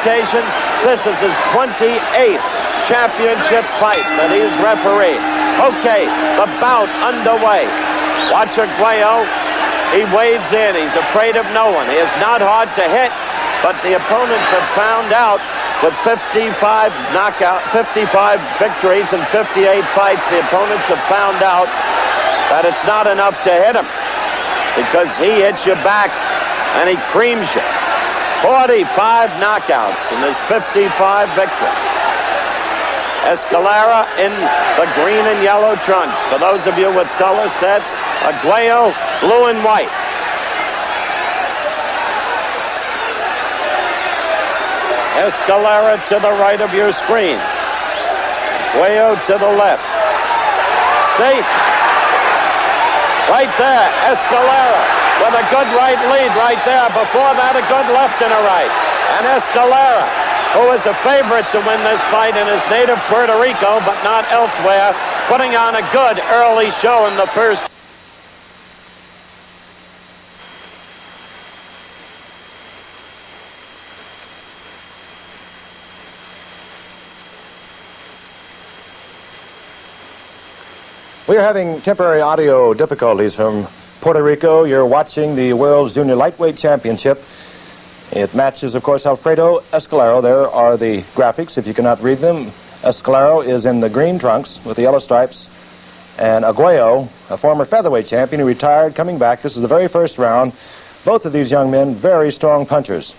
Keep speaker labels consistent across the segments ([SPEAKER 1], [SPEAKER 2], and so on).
[SPEAKER 1] occasions. This is his 28th championship fight that he's refereed. Okay, the bout underway. Watch Arguello. He wades in. He's afraid of no one. He is not hard to hit, but the opponents have found out with 55 victories and 58 fights, the opponents have found out that it's not enough to hit him because he hits you back and he creams you. 45 knockouts in his 55 victories. Escalera in the green and yellow trunks. For those of you with color sets, Arguello, blue and white. Escalera to the right of your screen. Arguello to the left. See? Right there, Escalera with a good right lead right there. Before that, a good left and a right. And Escalera, who is a favorite to win this fight in his native Puerto Rico, but not elsewhere, putting on a good early show in the first.
[SPEAKER 2] We are having temporary audio difficulties from Puerto Rico. You're watching the World's Junior Lightweight Championship. It matches, of course, Alfredo Escalera. There are the graphics, if you cannot read them. Escalera is in the green trunks with the yellow stripes. And Arguello, a former featherweight champion who retired, coming back. This is the very first round. Both of these young men, very strong punchers.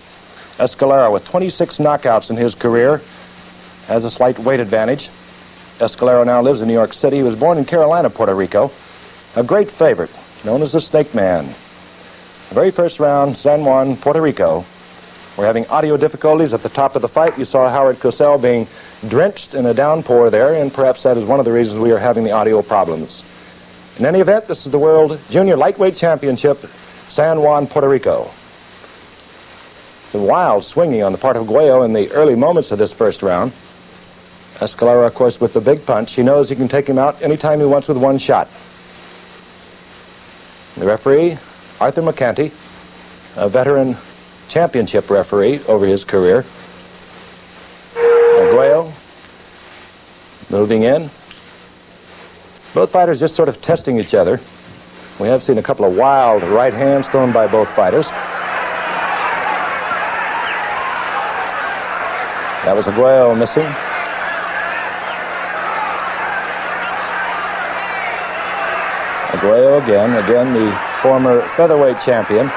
[SPEAKER 2] Escalera, with 26 knockouts in his career, has a slight weight advantage. Escalera now lives in New York City. He was born in Carolina, Puerto Rico. A great favorite, known as the Snake Man. The very first round, San Juan, Puerto Rico. We're having audio difficulties at the top of the fight. You saw Howard Cosell being drenched in a downpour there, and perhaps that is one of the reasons we are having the audio problems. In any event, this is the World Junior Lightweight Championship, San Juan, Puerto Rico. Some wild swinging on the part of Arguello in the early moments of this first round. Escalera, of course, with the big punch. He knows he can take him out anytime he wants with one shot. The referee, Arthur McCanty, a veteran championship referee over his career. Arguello moving in. Both fighters just sort of testing each other. We have seen a couple of wild right hands thrown by both fighters. That was Arguello missing. Arguello again the former featherweight champion.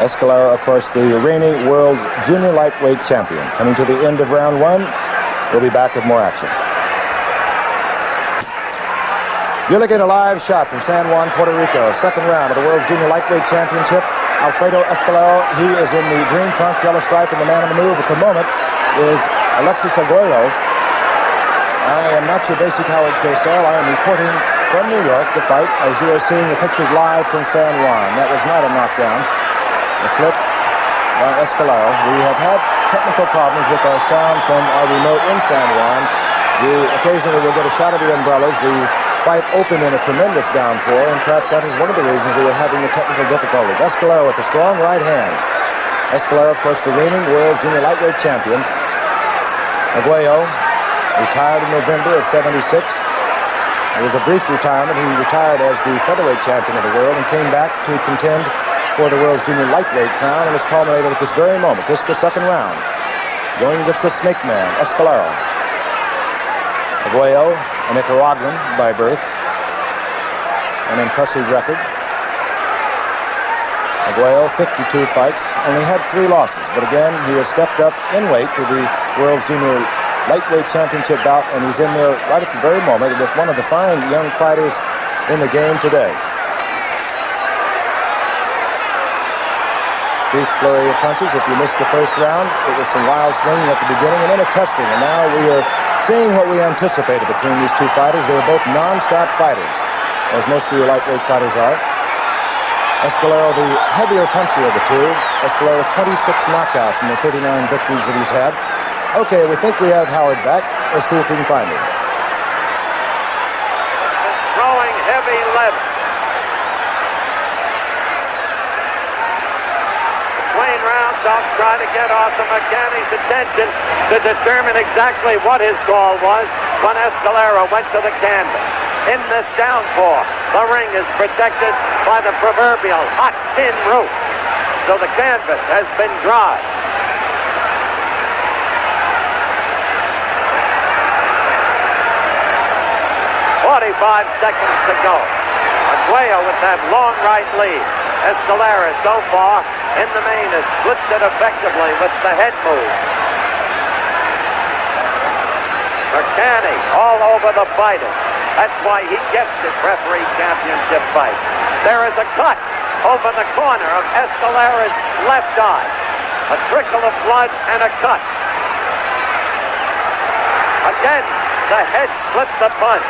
[SPEAKER 2] Escalera, of course, the reigning world junior lightweight champion. Coming to the end of round one, we'll be back with more action. You're looking at a live shot from San Juan, Puerto Rico. Second round of the world's junior lightweight championship. Alfredo Escalera, he is in the green trunks, yellow stripe, and the man on the move at the moment is Alexis Arguello. I am not your basic Howard Cosell. I am reporting from New York the fight, as you are seeing the pictures live from San Juan. That was not a knockdown. A slip by Escalera. We have had technical problems with our sound from our remote in San Juan. Occasionally we'll get a shot of the umbrellas. The fight opened in a tremendous downpour, and perhaps that is one of the reasons we were having the technical difficulties. Escalera with a strong right hand. Escalera, of course, the reigning world junior lightweight champion. Arguello retired in November of '76. It was a brief retirement. He retired as the featherweight champion of the world and came back to contend for the world's junior lightweight crown, and was culminated at this very moment. This is the second round. Going against the Snake Man, Escalera. Arguello, a Nicaraguan by birth. An impressive record. Arguello, 52 fights, only had 3 losses, but again, he has stepped up in weight to the world's junior lightweight championship bout, and he's in there right at the very moment with one of the fine young fighters in the game today. Brief flurry of punches. If you missed the first round, it was some wild swinging at the beginning and then a testing, and now we are seeing what we anticipated between these two fighters. They are both non-stop fighters, as most of your lightweight fighters are. Escalera, the heavier puncher of the two. Escalera, 26 knockouts in the 39 victories that he's had. Okay, we think we have Howard back. Let's see if we can find him.
[SPEAKER 1] Throwing heavy left. Between rounds, don't try to get off the McCanny attention to determine exactly what his call was when Escalera went to the canvas. In this downpour, the ring is protected by the proverbial hot tin roof, so the canvas has been dry. 45 seconds to go. Arguello with that long right lead. Escalera so far in the main has flipped it effectively with the head move. McCanny all over the fighter. That's why he gets this referee championship fight. There is a cut over the corner of Escalera's left eye. A trickle of blood and a cut. Again, the head slipped the punch.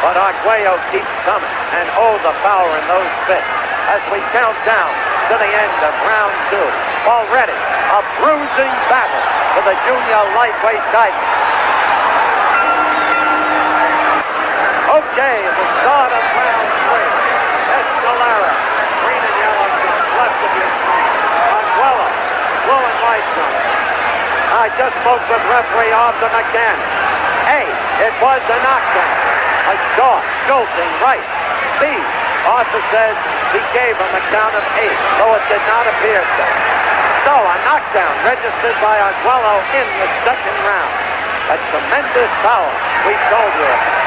[SPEAKER 1] But Arguello keeps coming, and oh, the power in those fists as we count down to the end of round 2. Already a bruising battle for the junior lightweight title. Okay, the start of round 3. Escalera, green and yellow to the left of your screen. Arguello, blue and white on it. I just spoke with referee Arthur McCann. A, it was a knockdown. A short, jolting right. B, Arthur says he gave him a count of 8, though it did not appear so. So a knockdown registered by Arguello in the second round. A tremendous power, we told you about.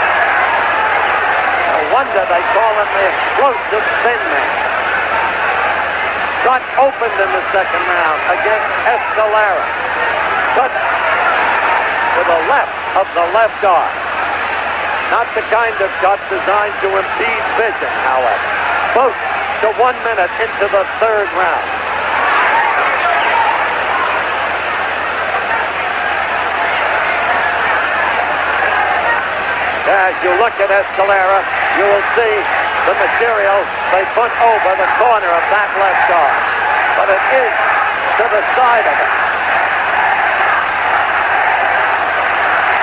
[SPEAKER 1] No wonder they call him the explosive thin man. Cut opened in the second round against Escalera. Cut to the left of the left arm. Not the kind of cut designed to impede vision, however. Close to 1 minute into the third round. As you look at Escalera, you will see the material they put over the corner of that left arm. But it is to the side of it.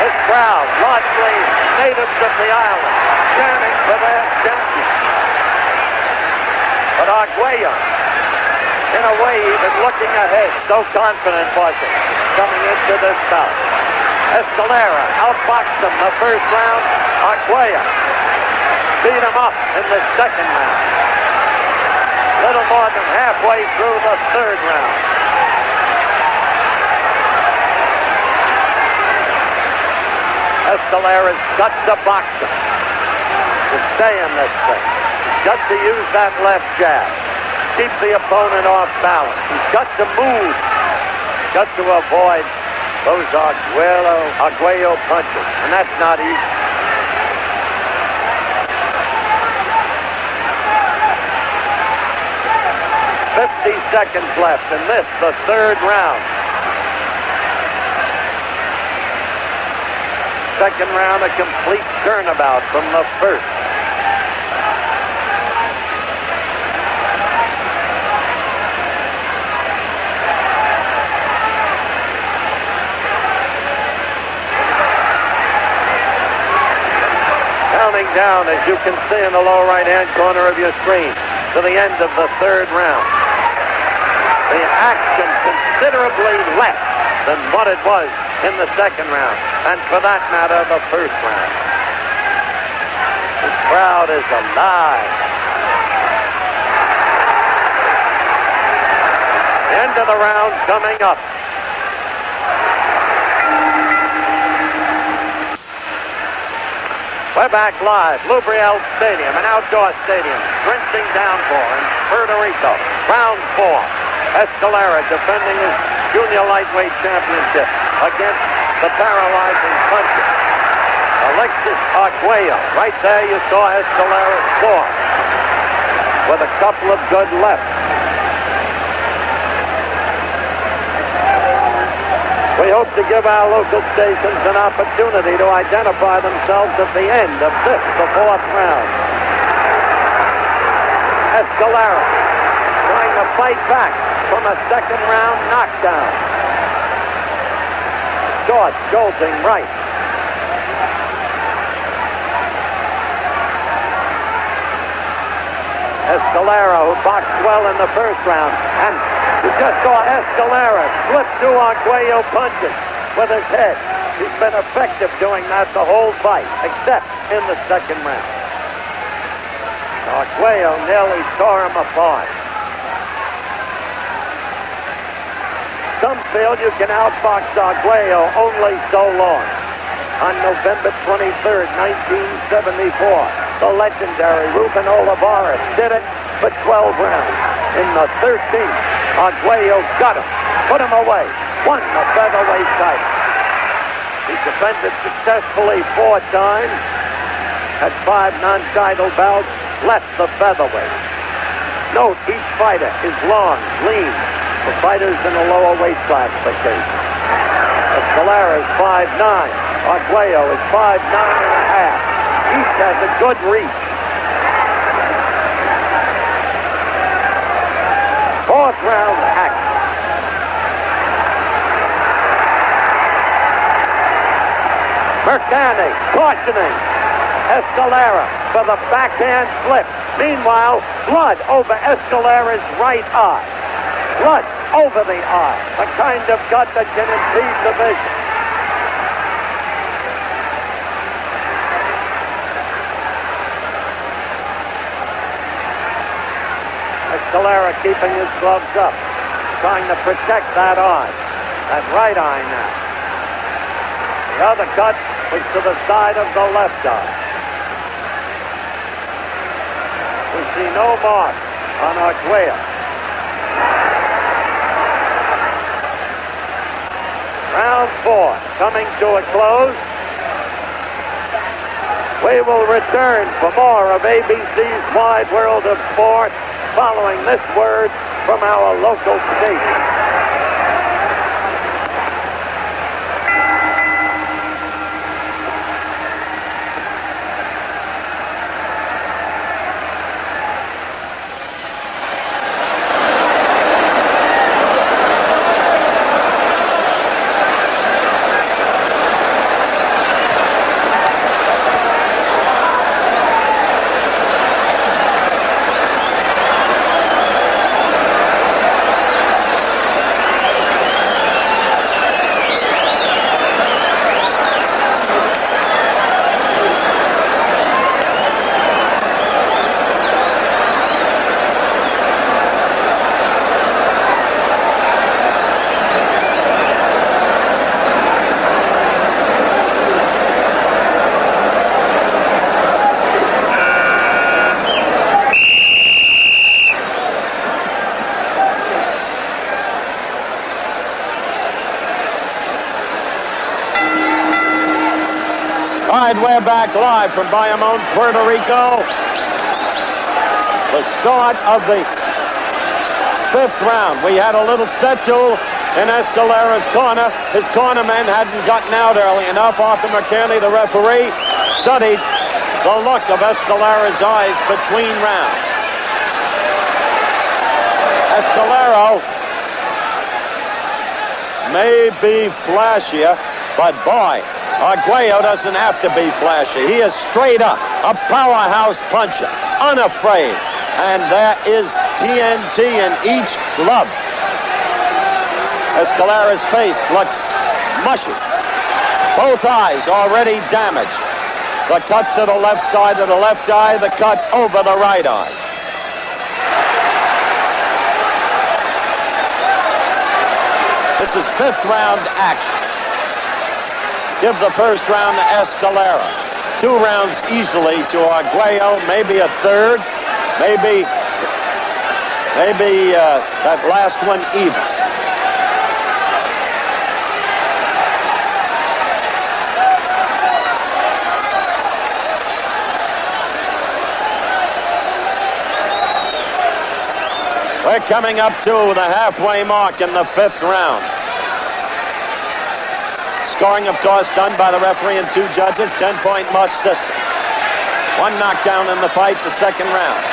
[SPEAKER 1] This crowd, largely natives of the island, chanting for their champion. But Arguello, in a way, even looking ahead, so confident was he, coming into this bout. Escalera outboxed him the first round. Arguello beat him up in the second round. Little more than halfway through the third round. Escalera's got to box him to stay in this thing. He's got to use that left jab. Keep the opponent off balance. He's got to move. He's got to avoid those Arguello punches. And that's not easy. "50 seconds left in this, the third round. Second round, a complete turnabout from the first. Counting down, as you can see in the lower right-hand corner of your screen, to the end of the third round. The action considerably less than what it was in the second round, and for that matter, the first round. The crowd is alive. The end of the round coming up. We're back live. Lubriel Stadium, an outdoor stadium, drenching downpour in Puerto Rico. Round 4. Escalera defending his junior lightweight championship against the paralyzing puncher. Alexis Arguello. Right there you saw Escalera score with a couple of good lefts. We hope to give our local stations an opportunity to identify themselves at the end of this, the fourth round. Escalera trying to fight back from a second round knockdown. Short, jolting right. Escalera, who boxed well in the first round, and You just saw Escalera slip through Arguello punches with his head. He's been effective doing that the whole fight, except in the second round. Arguello nearly tore him apart. Some feel you can outbox Arguello only so long. On November 23rd, 1974, the legendary Ruben Olivares did it for 12 rounds. In the 13th, Arguello got him, put him away, won the featherweight title. He defended successfully 4 times, had 5 non-title bouts, left the featherweight. Note, each fighter is long, lean, for fighters in the lower weight classification. Escalera is 5'9". Arguello is 5'9" and a half. Each has a good reach. 4th round action. Mercani cautioning Escalera for the backhand flip. Meanwhile, blood over Escalera's right eye. Blood over the eye. A kind of gut that can impede the vision. Escalera keeping his gloves up, trying to protect that eye, that right eye now. The other cut was to the side of the left eye. We see no mark on Arguello. Round 4 coming to a close. We will return for more of ABC's Wide World of Sport following this word from our local station. We're back live from Bayamon, Puerto Rico. The start of the 5th round. We had a little settle in Escalera's corner. His cornerman hadn't gotten out early enough. Arthur McKinley, the referee, studied the look of Escalera's eyes between rounds. Escalera may be flashier, but boy, Arguello doesn't have to be flashy. He is straight up, a powerhouse puncher, unafraid. And there is TNT in each glove. Escalera's face looks mushy. Both eyes already damaged. The cut to the left side of the left eye, the cut over the right eye. This is 5th round action. Give the 1st round to Escalera. 2 rounds easily to Arguello, maybe a 3rd, maybe that last one even. We're coming up to the halfway mark in the 5th round. Scoring, of course, done by the referee and 2 judges, 10-point must system. 1 knockdown in the fight, the 2nd round.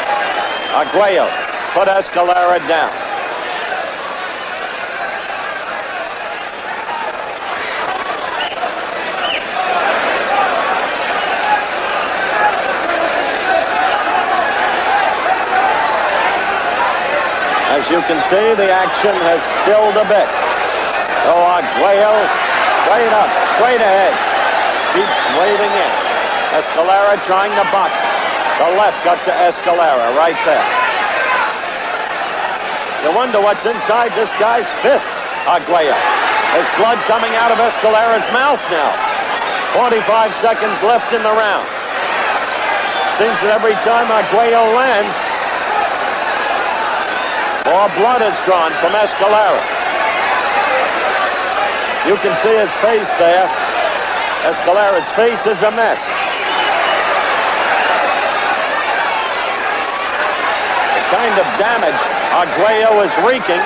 [SPEAKER 1] Arguello put Escalera down. As you can see the action has stilled a bit. So Arguello, straight up, straight ahead, keeps wading in. Escalera trying to box it. The left got to Escalera right there. You wonder what's inside this guy's fists, Arguello. There's blood coming out of Escalera's mouth now. 45 seconds left in the round. Seems that every time Arguello lands, more blood is drawn from Escalera. You can see his face there. Escalera's face is a mess. The kind of damage Arguello is wreaking,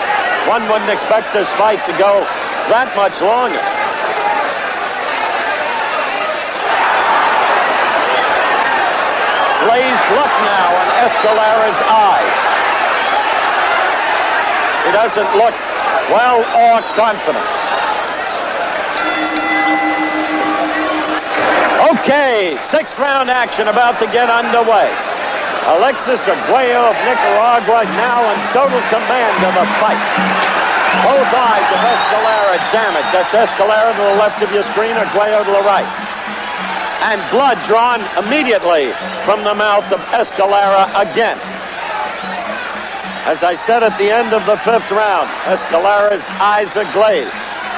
[SPEAKER 1] one wouldn't expect this fight to go that much longer. Blazed look now in Escalera's eyes. He doesn't look well or confident. Okay, sixth round action about to get underway. Alexis Arguello of Nicaragua now in total command of the fight. Both eyes of Escalera damaged. That's Escalera to the left of your screen, Arguello to the right. And blood drawn immediately from the mouth of Escalera again. As I said at the end of the fifth round, Escalera's eyes are glazed.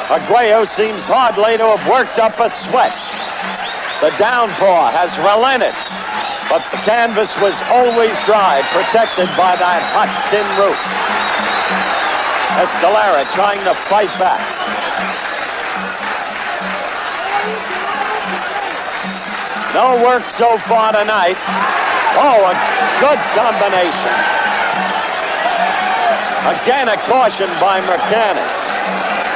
[SPEAKER 1] Arguello seems hardly to have worked up a sweat. The downpour has relented, but the canvas was always dry, protected by that hot tin roof. Escalera trying to fight back. No work so far tonight. Oh, a good combination. Again, a caution by Mercani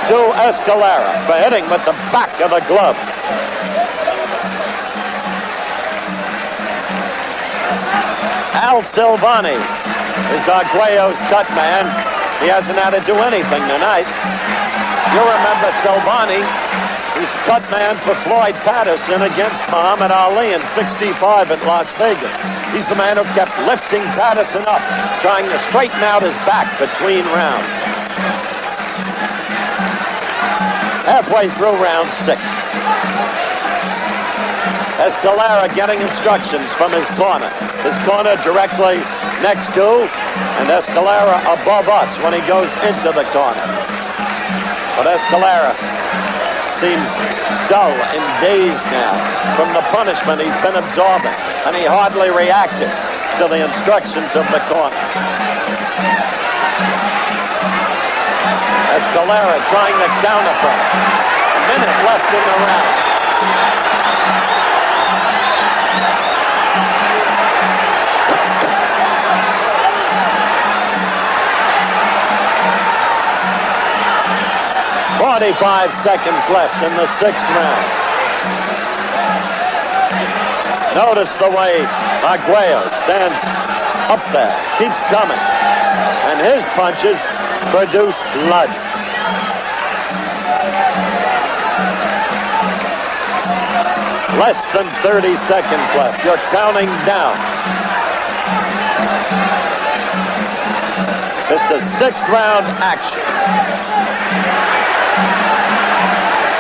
[SPEAKER 1] to Escalera for hitting with the back of the glove. Al Silvani is Arguello's cut man. He hasn't had to do anything tonight. You remember Silvani. He's cut man for Floyd Patterson against Muhammad Ali in '65 at Las Vegas. He's the man who kept lifting Patterson up, trying to straighten out his back between rounds. Halfway through round 6. Escalera getting instructions from his corner. His corner directly next to, and Escalera above us when he goes into the corner. But Escalera seems dull and dazed now from the punishment he's been absorbing, and he hardly reacted to the instructions of the corner. Escalera trying to counterpunch. A minute left in the round. "45 seconds left in the sixth round." Notice the way Arguello stands up there, keeps coming, and his punches produce blood. Less than 30 seconds left. You're counting down. This is sixth round action.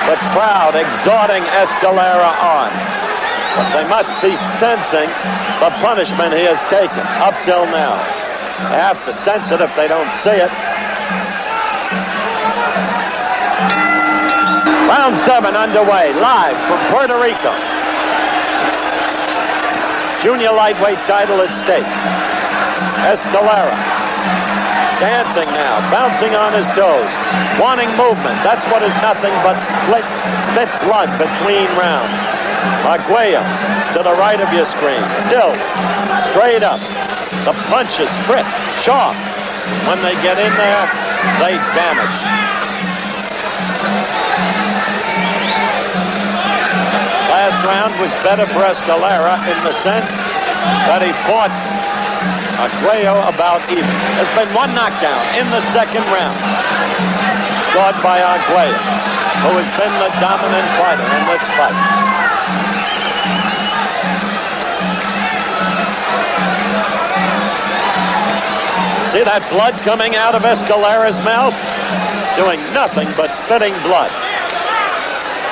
[SPEAKER 1] The crowd exhorting Escalera on. But they must be sensing the punishment he has taken up till now. They have to sense it if they don't see it. Round 7 underway, live from Puerto Rico. Junior lightweight title at stake. Escalera dancing now, bouncing on his toes, wanting movement. That's what is nothing but spit blood between rounds. Arguello to the right of your screen, still straight up. The punches crisp, sharp. When they get in there, they damage. Last round was better for Escalera in the sense that he fought Arguello about even. There's been one knockdown in the second round, scored by Arguello, who has been the dominant fighter in this fight. See that blood coming out of Escalera's mouth? He's doing nothing but spitting blood.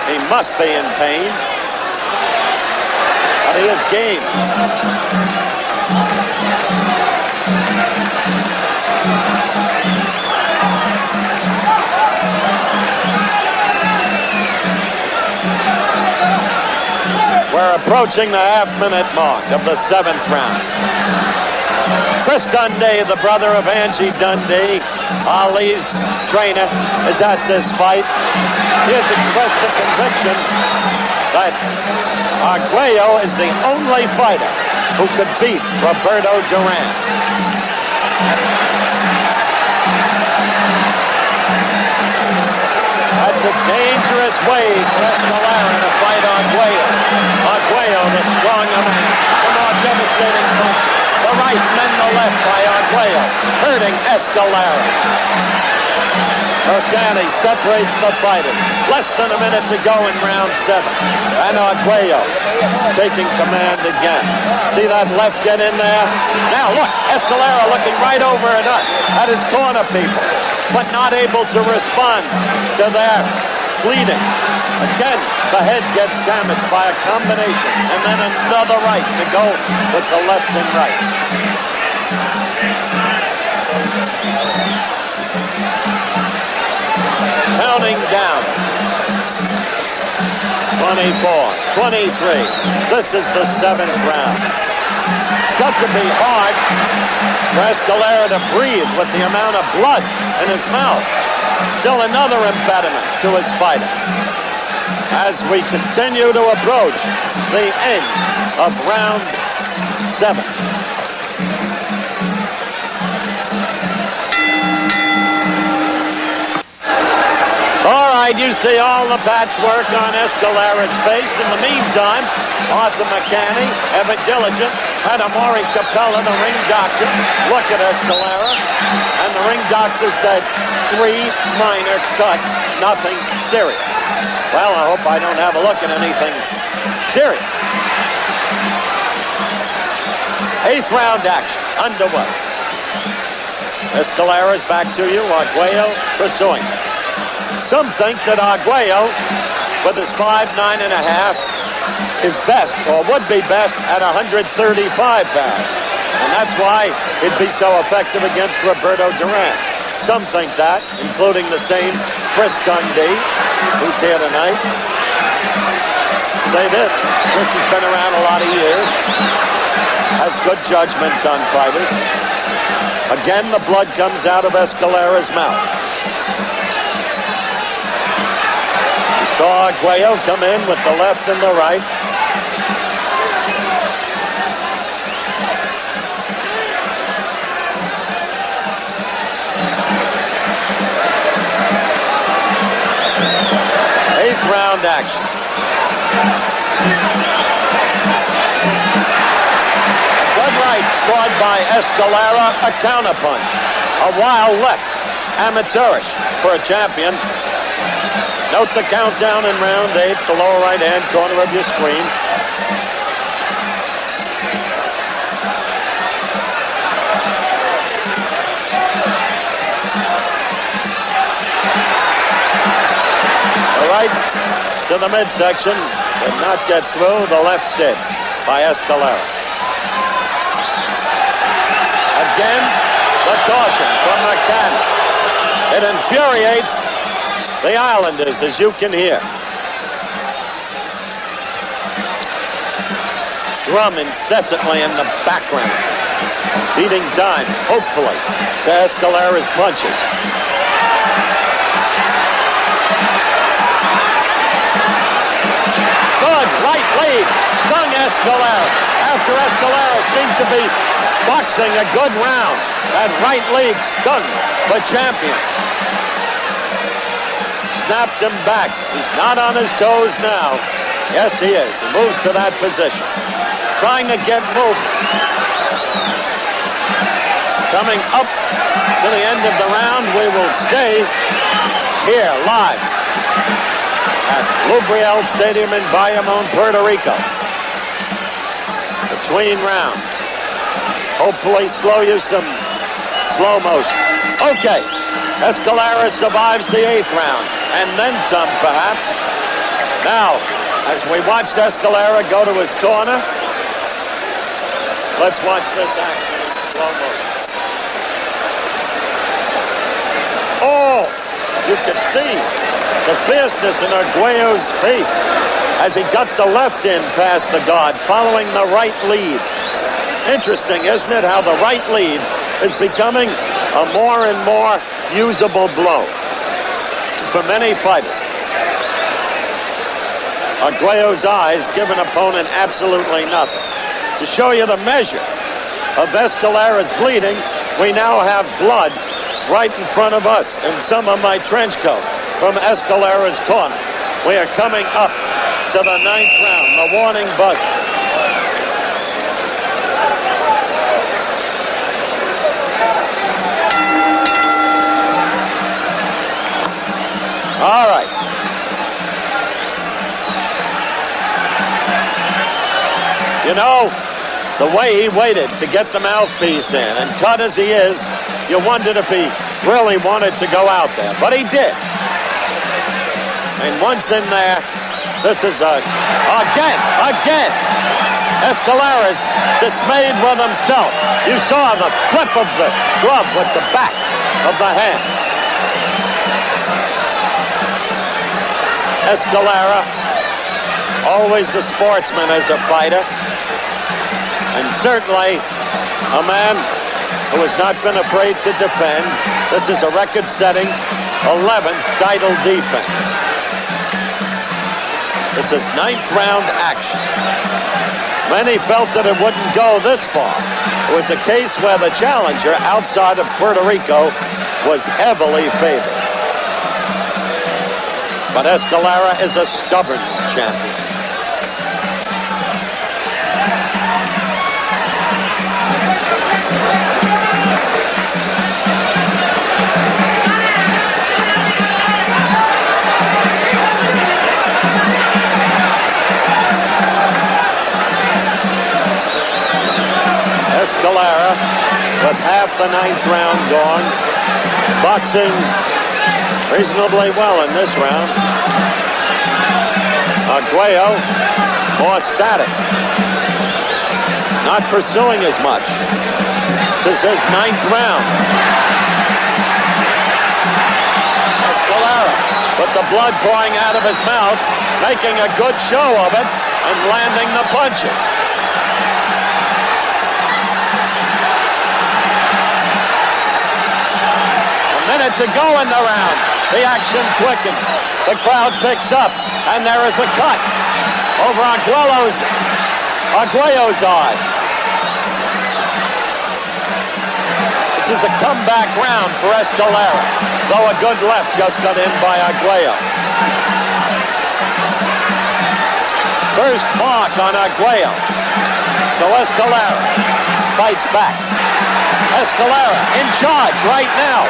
[SPEAKER 1] He must be in pain. But he is game. We're approaching the half-minute mark of the 7th round. Chris Dundee, the brother of Angie Dundee, Ali's trainer, is at this fight. He has expressed the conviction that Arguello is the only fighter who could beat Roberto Duran. That's a dangerous way for Escalera to fight Arguello. Arguello, the stronger man, the more devastating punch. The right and then the left by Arguello, hurting Escalera. Mercani separates the fighters. Less than a minute to go in round 7. And Arguello taking command again. See that left get in there? Now look, Escalera looking right over at us, at his corner people, but not able to respond to their bleeding. Again, the head gets damaged by a combination, and then another right to go with the left and right. Counting down. 24, 23. This is the 7th round. It's got to be hard for Escalera to breathe with the amount of blood in his mouth. Still another impediment to his fighting. As we continue to approach the end of round 7. All right, you see all the patchwork on Escalera's face. In the meantime, Arthur McCanny, Evan Diligent, and Amaury Capella, the ring doctor, look at Escalera, and the ring doctor said 3 minor cuts, nothing serious. Well, I hope I don't have a look at anything serious. 8th round action underway. Escalera's back to you. Arguello pursuing. Some think that Arguello, with his 5'9½", is best, or would be best, at 135 pounds. And that's why he'd be so effective against Roberto Duran. Some think that, including the same Chris Dundee, who's here tonight. Say this, Chris has been around a lot of years, has good judgments on fighters. Again, the blood comes out of Escalera's mouth. Saw Arguello come in with the left and the right. Eighth round action. Good right scored by Escalera, a counterpunch. A wild left, amateurish for a champion. Note the countdown in round 8, the lower right-hand corner of your screen. The right to the midsection did not get through. The left did by Escalera. Again, the caution from McCann. It infuriates the Islanders, as you can hear. Drum incessantly in the background, beating time, hopefully, to Escalera's punches. Good right lead, stung Escalera. After Escalera seemed to be boxing a good round, that right lead stung the champion. Snapped him back. He's not on his toes now. Yes, he is. He moves to that position. Trying to get moving. Coming up to the end of the round, we will stay here live at Lubriel Stadium in Bayamon, Puerto Rico. Between rounds. Hopefully slow you some slow motion. Okay, Escalera survives the 8th round, and then some, perhaps. Now, as we watched Escalera go to his corner, let's watch this action in slow motion. Oh, you can see the fierceness in Arguello's face as he got the left in past the guard, following the right lead. Interesting, isn't it, how the right lead is becoming a more and more usable blow for many fighters. Arguello's eyes give an opponent absolutely nothing. To show you the measure of Escalera's bleeding, we now have blood right in front of us in some of my trench coat from Escalera's corner. We are coming up to the 9th round, the warning buzzer. All right. You know, the way he waited to get the mouthpiece in, and cut as he is, you wondered if he really wanted to go out there. But he did. And once in there, this is again. Escalera's dismayed with himself. You saw the flip of the glove with the back of the hand. Escalera, always a sportsman as a fighter, and certainly a man who has not been afraid to defend. This is a record-setting 11th title defense. This is 9th round action. Many felt that it wouldn't go this far. It was a case where the challenger outside of Puerto Rico was heavily favored. But Escalera is a stubborn champion. Escalera, with half the 9th round gone, boxing reasonably well in this round. Arguello, more static, not pursuing as much. This is his 9th round. Escalera, with the blood pouring out of his mouth, making a good show of it and landing the punches. To go in the round. The action quickens. The crowd picks up, and there is a cut over Arguello's eye. This is a comeback round for Escalera, though a good left just got in by Arguello. First mark on Arguello. So Escalera fights back. Escalera in charge right now.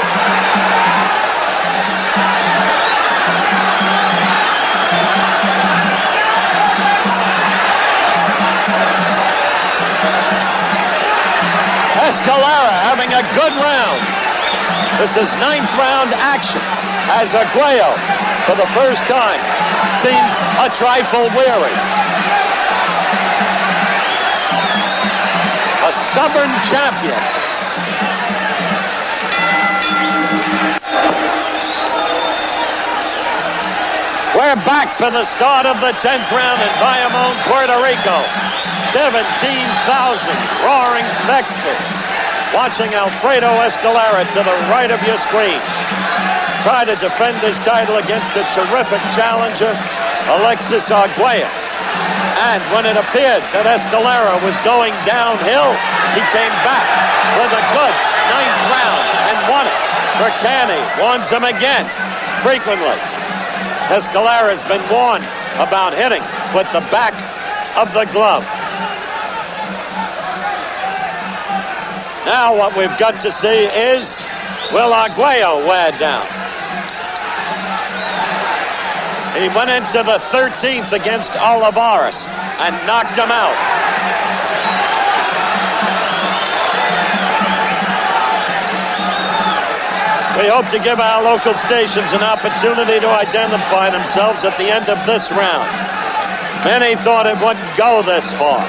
[SPEAKER 1] Escalera having a good round. This is 9th round action as Arguello, for the first time, seems a trifle weary. A stubborn champion. We're back for the start of the 10th round in Bayamon, Puerto Rico. 17,000 roaring spectators watching Alfredo Escalera to the right of your screen try to defend his title against a terrific challenger, Alexis Arguello. And when it appeared that Escalera was going downhill, he came back with a good 9th round and won it. Burkani warns him again, frequently. Escalera has been warned about hitting with the back of the glove. Now what we've got to see is, will Arguello wear down? He went into the 13th against Olivares and knocked him out. We hope to give our local stations an opportunity to identify themselves at the end of this round. Many thought it wouldn't go this far.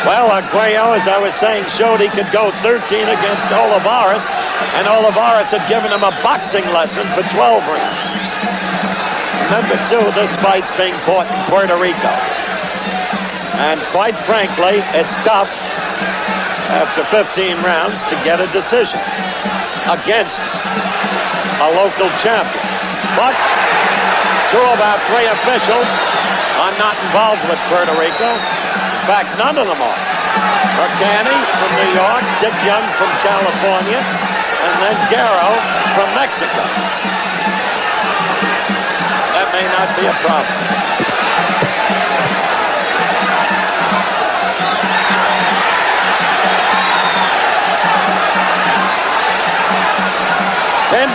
[SPEAKER 1] Well, Arguello, as I was saying, showed he could go 13 against Olivares, and Olivares had given him a boxing lesson for 12 rounds. Remember, too, this fight's being fought in Puerto Rico. And quite frankly, it's tough after 15 rounds to get a decision against a local champion. But 2 of our 3 officials are not involved with Puerto Rico. In fact, none of them are. Mercani from New York, Dick Young from California, and then Guerrero from Mexico. That may not be a problem.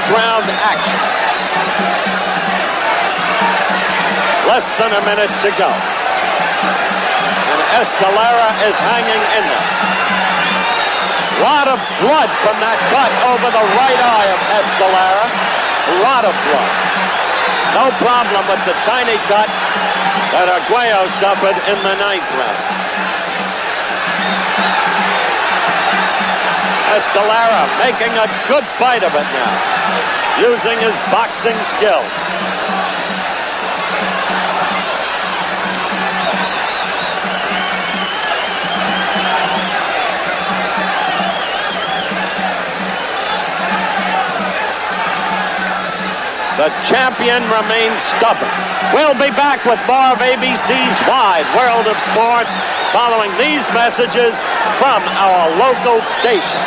[SPEAKER 1] Round action. Less than a minute to go. And Escalera is hanging in there. A lot of blood from that cut over the right eye of Escalera. A lot of blood. No problem with the tiny cut that Arguello suffered in the 9th round. Escalera making a good fight of it now, using his boxing skills. The champion remains stubborn. We'll be back with more of ABC's Wide World of Sports following these messages from our local station.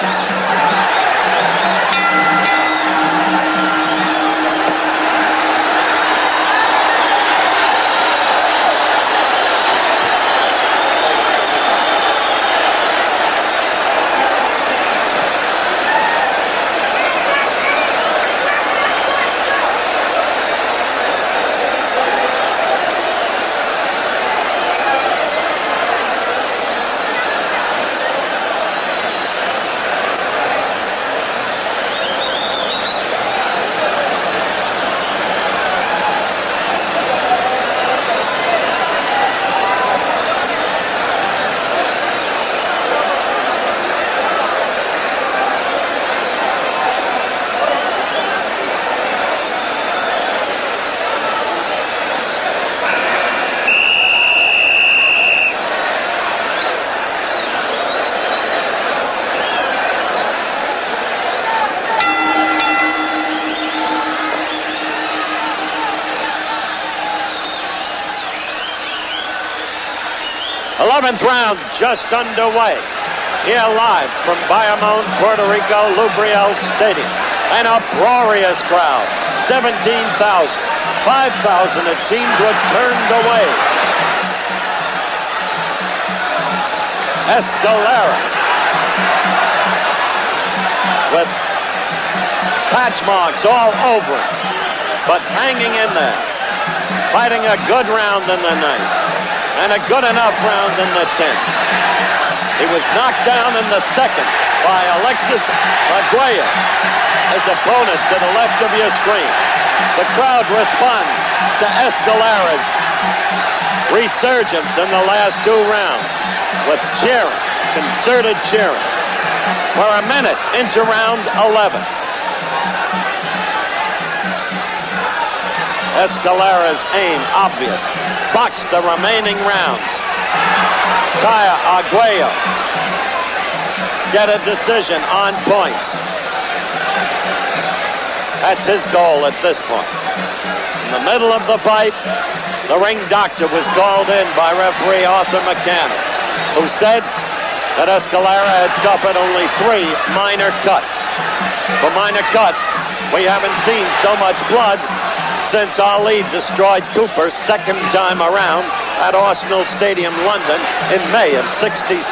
[SPEAKER 1] 11th round just underway. Here live from Bayamon, Puerto Rico, Lubriel Stadium. An uproarious crowd. 17,000. 5,000 it seemed to have turned away. Escalera with patch marks all over him, but hanging in there, fighting a good round in the 9th and a good enough round in the 10th. He was knocked down in the 2nd by Alexis Arguello, his opponent to the left of your screen. The crowd responds to Escalera's resurgence in the last 2 rounds with cheering, concerted cheering. We're a minute into round 11. Escalera's aim obvious. Box the remaining rounds. Tire Arguello get a decision on points. That's his goal at this point. In the middle of the fight, the ring doctor was called in by referee Arthur McCann, who said that Escalera had suffered only 3 minor cuts. For minor cuts, we haven't seen so much blood since Ali destroyed Cooper 2nd time around at Arsenal Stadium, London in May of '66.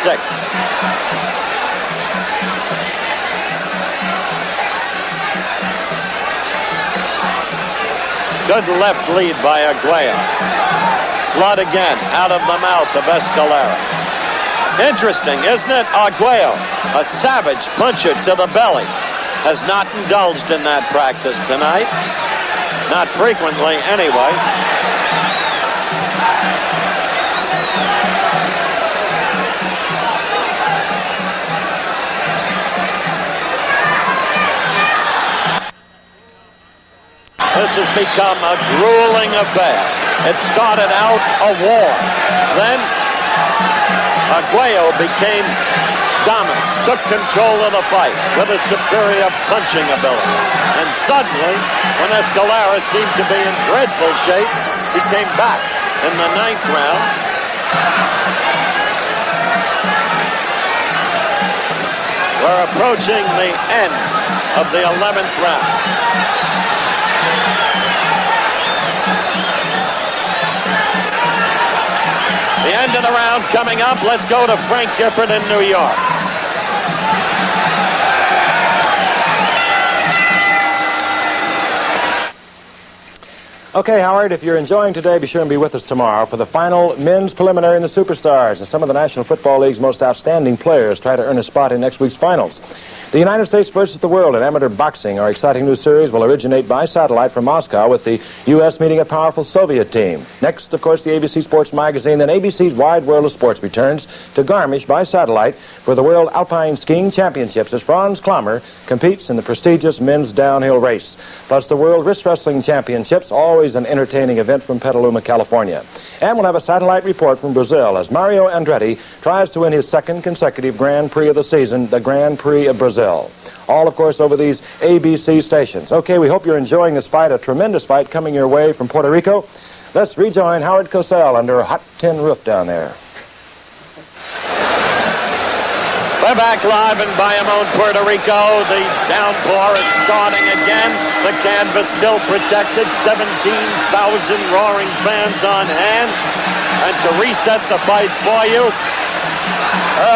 [SPEAKER 1] Good left lead by Arguello. Blood again out of the mouth of Escalera. Interesting, isn't it? Arguello, a savage puncher to the belly. has not indulged in that practice tonight. Not frequently, anyway. This has become a grueling affair. It started out a war. Then Arguello became dominant, took control of the fight with a superior punching ability. And suddenly, when Escalera seemed to be in dreadful shape, he came back in the 9th round. We're approaching the end of the 11th round. The end of the round coming up. Let's go to Frank Gifford in New York.
[SPEAKER 2] Okay, Howard, if you're enjoying today, be sure and be with us tomorrow for the final men's preliminary in the Superstars. And some of the National Football League's most outstanding players try to earn a spot in next week's finals. The United States versus the world in amateur boxing, our exciting new series, will originate by satellite from Moscow with the U.S. meeting a powerful Soviet team. Next, of course, the ABC Sports Magazine, then ABC's Wide World of Sports returns to Garmisch by satellite for the World Alpine Skiing Championships as Franz Klammer competes in the prestigious men's downhill race. Plus the World Wrist Wrestling Championships, always an entertaining event from Petaluma, California. And we'll have a satellite report from Brazil as Mario Andretti tries to win his second consecutive Grand Prix of the season, the Grand Prix of Brazil. All, of course, over these ABC stations. Okay, we hope you're enjoying this fight, a tremendous fight coming your way from Puerto Rico. Let's rejoin Howard Cosell under a hot tin roof down there.
[SPEAKER 1] We're back live in Bayamon, Puerto Rico. The downpour is starting again. The canvas still protected. 17,000 roaring fans on hand. And to reset the fight for you,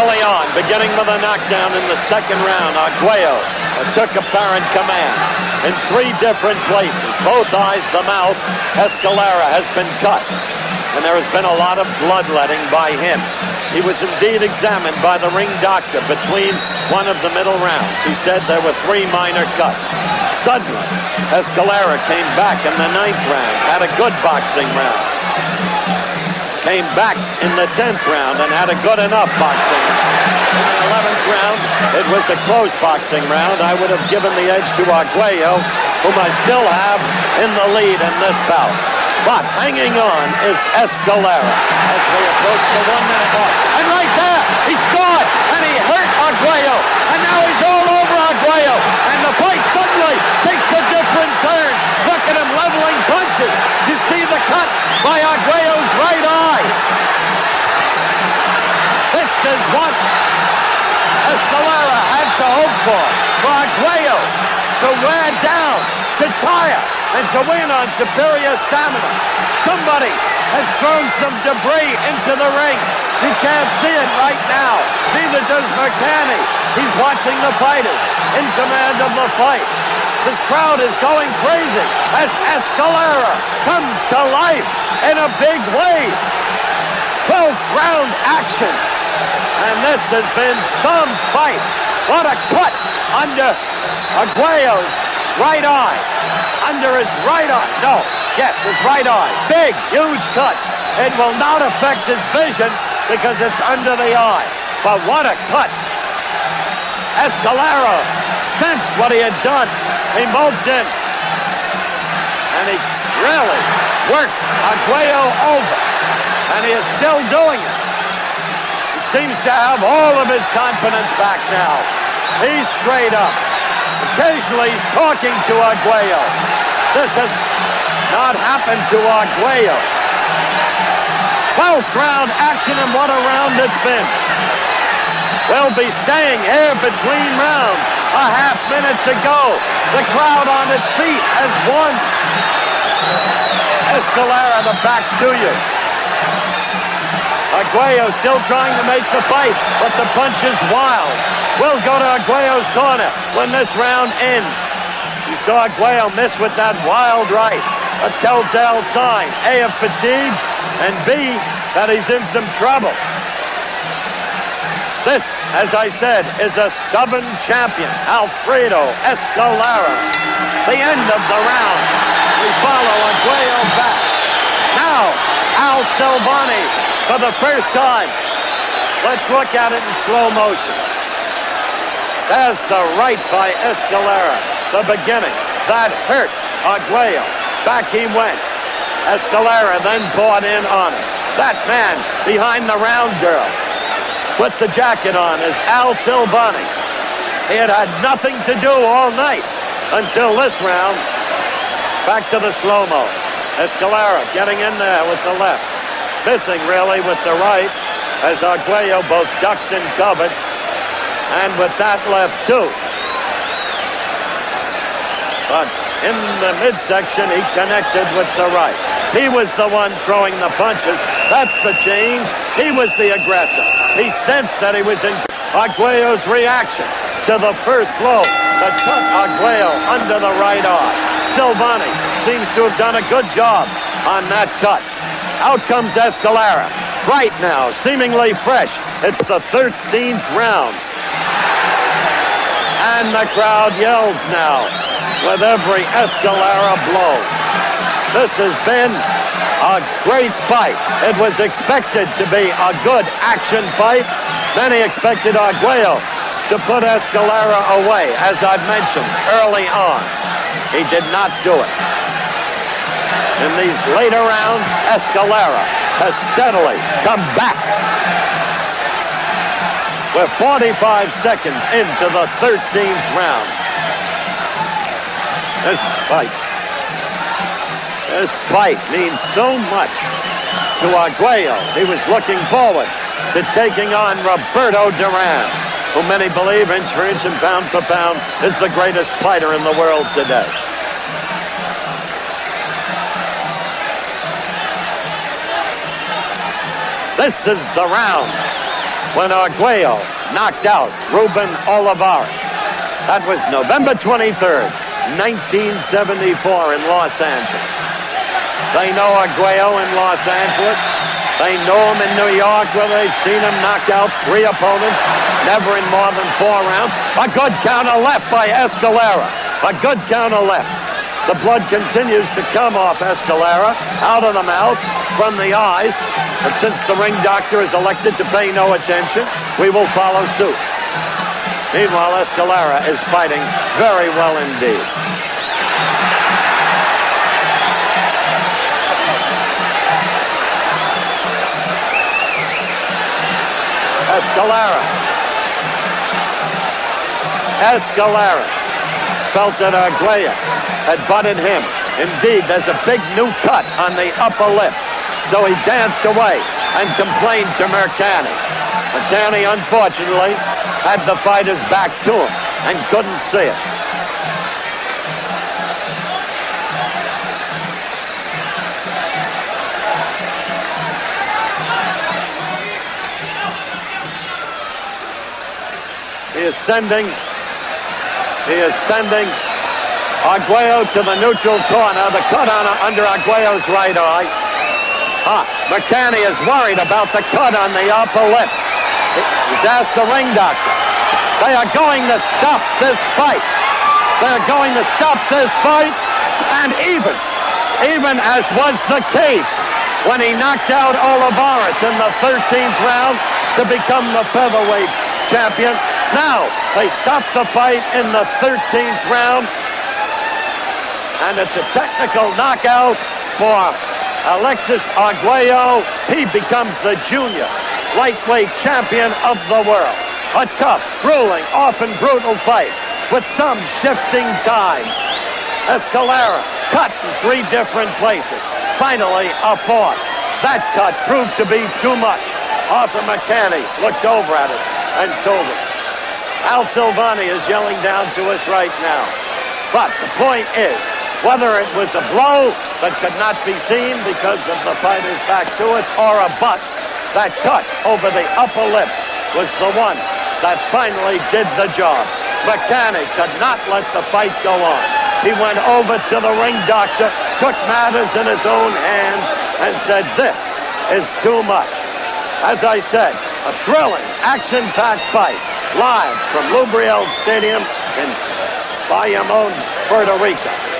[SPEAKER 1] early on, beginning with a knockdown in the 2nd round, Arguello took apparent command in 3 different places. Both eyes, the mouth. Escalera has been cut. And there has been a lot of bloodletting by him. He was indeed examined by the ring doctor between one of the middle rounds. He said there were 3 minor cuts. Suddenly, Escalera came back in the 9th round, had a good boxing round. Came back in the 10th round and had a good enough boxing round. In the 11th round, it was a close boxing round. I would have given the edge to Arguello, whom I still have in the lead in this bout. But hanging on is Escalera as we approach the 1-minute mark. And right there, he scored, and he hurt Arguello. And now he's all over Arguello. And the fight suddenly takes a different turn. Look at him leveling punches. You see the cut by Arguello's right eye. This is what Escalera had to hope for Arguello to wear down, to tire, and to win on superior stamina. Somebody has thrown some debris into the ring. You can't see it right now. Neither does Mercani. He's watching the fighters in command of the fight. This crowd is going crazy as Escalera comes to life in a big way. 12th round action. And this has been some fight. What a cut under Arguello's right eye. Under his right eye. No, yes, his right eye. Big, huge cut. It will not affect his vision because it's under the eye. But what a cut. Escalera sensed what he had done. He moved in. And he really worked Arguello over. And he is still doing it. He seems to have all of his confidence back now. He's straight up. Occasionally he's talking to Arguello. This has not happened to Arguello. 12th round action, and what a round it's been. We'll be staying here between rounds. A half minute to go. The crowd on its feet has won. Escalera, the back to you. Arguello still trying to make the fight, but the punch is wild. We'll go to Arguello's corner when this round ends. You saw Arguello miss with that wild right. A telltale sign, A, of fatigue, and B, that he's in some trouble. This, as I said, is a stubborn champion, Alfredo Escalera. The end of the round. We follow Arguello back. Now, Al Silvani for the first time. Let's look at it in slow motion. There's the right by Escalera. The beginning. That hurt Arguello. Back he went. Escalera then bought in on it. That man behind the round girl with the jacket on is Al Silvani. He had had nothing to do all night until this round. Back to the slow-mo. Escalera getting in there with the left. Missing really with the right as Arguello both ducked and covered. And with that left too. But in the midsection he connected with the right. He was the one throwing the punches. That's the change. He was the aggressor. He sensed that he was in Arguello's reaction to the first blow that cut Arguello under the right arm. Silvani seems to have done a good job on that cut. Out comes Escalera. Right now, seemingly fresh. It's the 13th round. And the crowd yells now with every Escalera blow. This has been a great fight. It was expected to be a good action fight. Many expected Arguello to put Escalera away, as I've mentioned early on. He did not do it. In these later rounds, Escalera has steadily come back. We're 45 seconds into the 13th round. This fight means so much to Arguello. He was looking forward to taking on Roberto Duran, who many believe, inch for inch and pound for pound, is the greatest fighter in the world today. This is the round when Arguello knocked out Ruben Olivares. That was November 23rd, 1974 in Los Angeles. They know Arguello in Los Angeles. They know him in New York, where they've seen him knock out 3 opponents, never in more than 4 rounds. A good counter left by Escalera. A good counter left. The blood continues to come off Escalera, out of the mouth, from the eyes. But since the ring doctor is elected to pay no attention, we will follow suit. Meanwhile, Escalera is fighting very well indeed. Escalera felt that Arguello had butted him. Indeed, there's a big new cut on the upper lip. So he danced away and complained to Mercani. Mercani, unfortunately, had the fighter's back to him and couldn't see it. He is sending Arguello to the neutral corner. The cut under Arguello's right eye. Mercani is worried about the cut on the upper lip. He's asked the ring doctor. They are going to stop this fight. They're going to stop this fight. And even as was the case when he knocked out Olivares in the 13th round to become the featherweight champion, now they stop the fight in the 13th round. And it's a technical knockout for Alexis Arguello. He becomes the junior lightweight champion of the world. A tough, grueling, often brutal fight with some shifting times. Escalera cut in 3 different places. Finally, a 4th. That cut proved to be too much. Arthur Mercani looked over at it and told him. Al Silvani is yelling down to us right now. But the point is, whether it was a blow that could not be seen because of the fighter's back to us, or a butt, that cut over the upper lip was the one that finally did the job. Mercani could not let the fight go on. He went over to the ring doctor, took matters in his own hands, and said, "This is too much." As I said, A thrilling, action-packed fight, live from Lubriel Stadium in Bayamon, Puerto Rico.